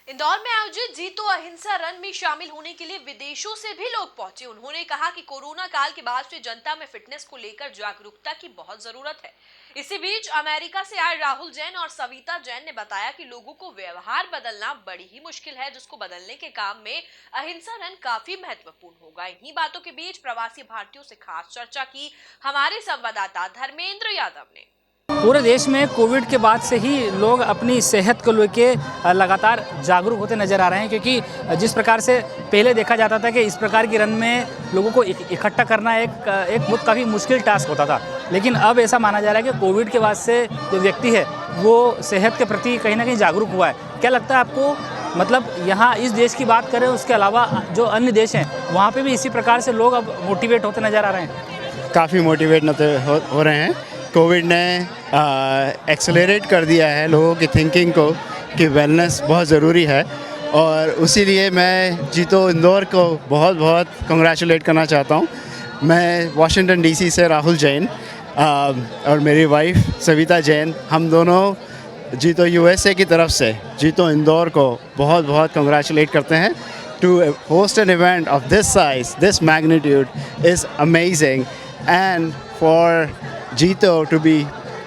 इंदौर में आयोजित जीतो अहिंसा रन में शामिल होने के लिए विदेशों से भी लोग पहुंचे। उन्होंने कहा कि कोरोना काल के बाद से जनता में फिटनेस को लेकर जागरूकता की बहुत जरूरत है। इसी बीच अमेरिका से आए राहुल जैन और सविता जैन ने बताया कि लोगों को व्यवहार बदलना बड़ी ही मुश्किल है, जिसको बदलने के काम में अहिंसा रन काफी महत्वपूर्ण होगा। इन्हीं बातों के बीच प्रवासी भारतीयों से खास चर्चा की हमारे संवाददाता धर्मेंद्र यादव ने। पूरे देश में कोविड के बाद से ही लोग अपनी सेहत को लेकर लगातार जागरूक होते नजर आ रहे हैं, क्योंकि जिस प्रकार से पहले देखा जाता था कि इस प्रकार की रन में लोगों को इकट्ठा करना एक बहुत काफ़ी मुश्किल टास्क होता था, लेकिन अब ऐसा माना जा रहा है कि कोविड के बाद से जो व्यक्ति है वो सेहत के प्रति कहीं ना कहीं जागरूक हुआ है। क्या लगता है आपको, मतलब यहाँ इस देश की बात करें उसके अलावा जो अन्य देश हैं वहाँ पर भी इसी प्रकार से लोग अब मोटिवेट होते नज़र आ रहे हैं? काफ़ी मोटिवेट हो रहे हैं। कोविड ने एक्सेलरेट कर दिया है लोगों की थिंकिंग को कि वेलनेस बहुत ज़रूरी है, और उसी लिए मैं जीतो इंदौर को बहुत बहुत कंग्रेचुलेट करना चाहता हूँ। मैं वाशिंगटन डीसी से राहुल जैन और मेरी वाइफ सविता जैन, हम दोनों जीतो यूएसए की तरफ से जीतो इंदौर को बहुत बहुत कंग्रेचुलेट करते हैं। To host an event of this size, this magnitude is amazing, and for Jito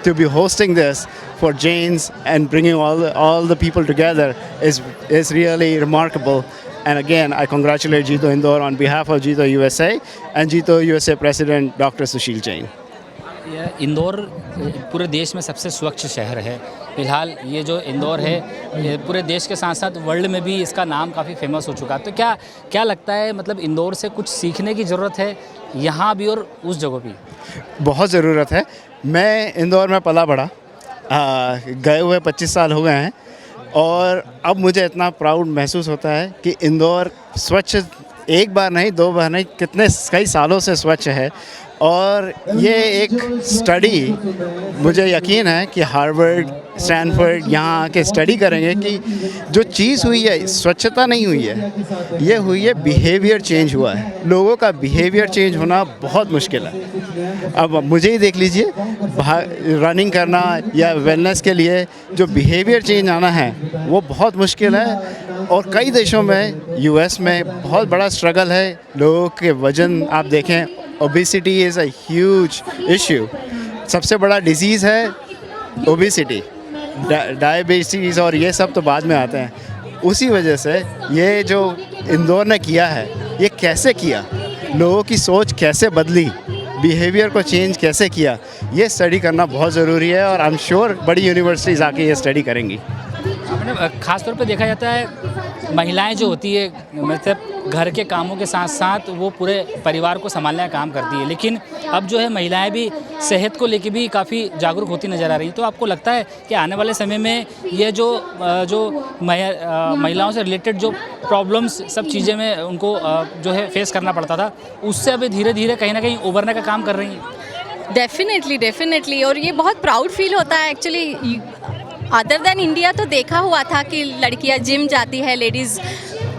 to be hosting this for Jains and bringing all the people together is really remarkable. And again, I congratulate Jito Indore on behalf of Jito USA and Jito USA President Dr. Sushil Jain. Indore पूरे देश में सबसे स्वच्छ शहर है। फिलहाल ये जो इंदौर है ये पूरे देश के साथ साथ वर्ल्ड में भी इसका नाम काफ़ी फेमस हो चुका है। तो क्या लगता है, मतलब इंदौर से कुछ सीखने की ज़रूरत है यहाँ भी और उस जगह भी? बहुत ज़रूरत है। मैं इंदौर में पला बड़ा, गए हुए 25 साल हो गए हैं, और अब मुझे इतना प्राउड महसूस होता है कि इंदौर स्वच्छ एक बार नहीं, दो बार नहीं, कई सालों से स्वच्छ है। और ये एक स्टडी, मुझे यकीन है कि हार्वर्ड, स्टैनफोर्ड यहाँ आके स्टडी करेंगे कि जो चीज़ हुई है स्वच्छता नहीं हुई है, ये हुई है बिहेवियर चेंज हुआ है। लोगों का बिहेवियर चेंज होना बहुत मुश्किल है। अब मुझे ही देख लीजिए, रनिंग करना या वेलनेस के लिए जो बिहेवियर चेंज आना है वो बहुत मुश्किल है। और कई देशों में, यूएस में बहुत बड़ा स्ट्रगल है। लोगों के वज़न आप देखें, obesity is a huge issue. सबसे बड़ा डिजीज़ है ओबेसिटी, डायबिटीज़, और ये सब तो बाद में आते हैं। उसी वजह से ये जो इंदौर ने किया है, ये कैसे किया, लोगों की सोच कैसे बदली, बिहेवियर को चेंज कैसे किया, ये स्टडी करना बहुत ज़रूरी है। और आई एम श्योर बड़ी यूनिवर्सिटीज़ आके ये स्टडी करेंगी। ख़ास तौर पे देखा जाता है महिलाएं जो होती है, मतलब घर के कामों के साथ साथ वो पूरे परिवार को संभालने का काम करती है, लेकिन अब जो है महिलाएं भी सेहत को लेके भी काफ़ी जागरूक होती नज़र आ रही हैं। तो आपको लगता है कि आने वाले समय में ये जो महिलाओं से रिलेटेड जो प्रॉब्लम्स, सब चीज़ें में उनको जो है फेस करना पड़ता था, उससे अभी धीरे धीरे कहीं ना कहीं उभरने का काम कर रही हैं? डेफिनेटली, और ये बहुत प्राउड फील होता है एक्चुअली। अदर देन इंडिया तो देखा हुआ था कि लड़कियां जिम जाती है, लेडीज़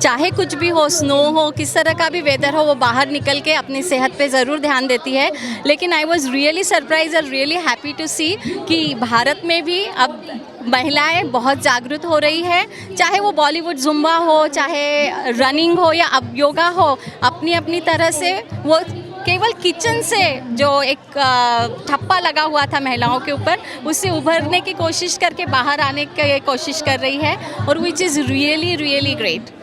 चाहे कुछ भी हो, स्नो हो, किस तरह का भी वेदर हो, वो बाहर निकल के अपनी सेहत पे ज़रूर ध्यान देती है। लेकिन आई वॉज़ रियली सरप्राइज और रियली हैप्पी टू सी कि भारत में भी अब महिलाएं बहुत जागरूक हो रही है। चाहे वो बॉलीवुड जुम्बा हो, चाहे रनिंग हो या अब योगा हो, अपनी अपनी तरह से वो केवल किचन से जो एक ठप्पा लगा हुआ था महिलाओं के ऊपर, उससे उभरने की कोशिश करके बाहर आने की कोशिश कर रही है, और which is really really great.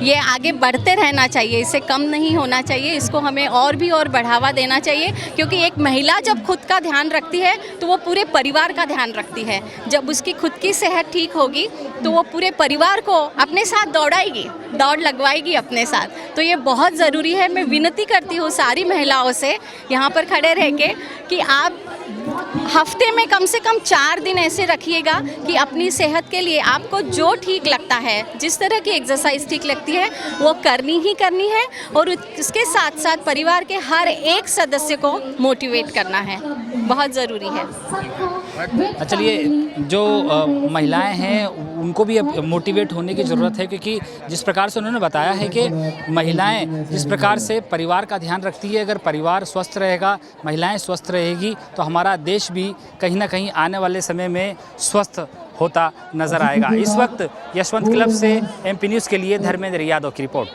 ये आगे बढ़ते रहना चाहिए, इससे कम नहीं होना चाहिए, इसको हमें और भी और बढ़ावा देना चाहिए। क्योंकि एक महिला जब खुद का ध्यान रखती है तो वो पूरे परिवार का ध्यान रखती है। जब उसकी खुद की सेहत ठीक होगी तो वो पूरे परिवार को अपने साथ दौड़ाएगी, दौड़ लगवाएगी अपने साथ। तो ये बहुत ज़रूरी है। मैं विनती करती हूँ सारी महिलाओं से यहाँ पर खड़े रह के कि आप हफ्ते में कम से कम 4 दिन ऐसे रखिएगा कि अपनी सेहत के लिए आपको जो ठीक लगता है, जिस तरह की एक्सरसाइज ठीक लगती है वो करनी ही करनी है, और उसके साथ साथ परिवार के हर एक सदस्य को मोटिवेट करना है, बहुत ज़रूरी है। चलिए, जो महिलाएं हैं उनको भी अब मोटिवेट होने की ज़रूरत है, क्योंकि जिस प्रकार से उन्होंने बताया है कि महिलाएं जिस प्रकार से परिवार का ध्यान रखती है, अगर परिवार स्वस्थ रहेगा, महिलाएं स्वस्थ रहेगी, तो हमारा देश भी कहीं ना कहीं आने वाले समय में स्वस्थ होता नजर आएगा। इस वक्त यशवंत क्लब से MP न्यूज़ के लिए धर्मेंद्र यादव की रिपोर्ट।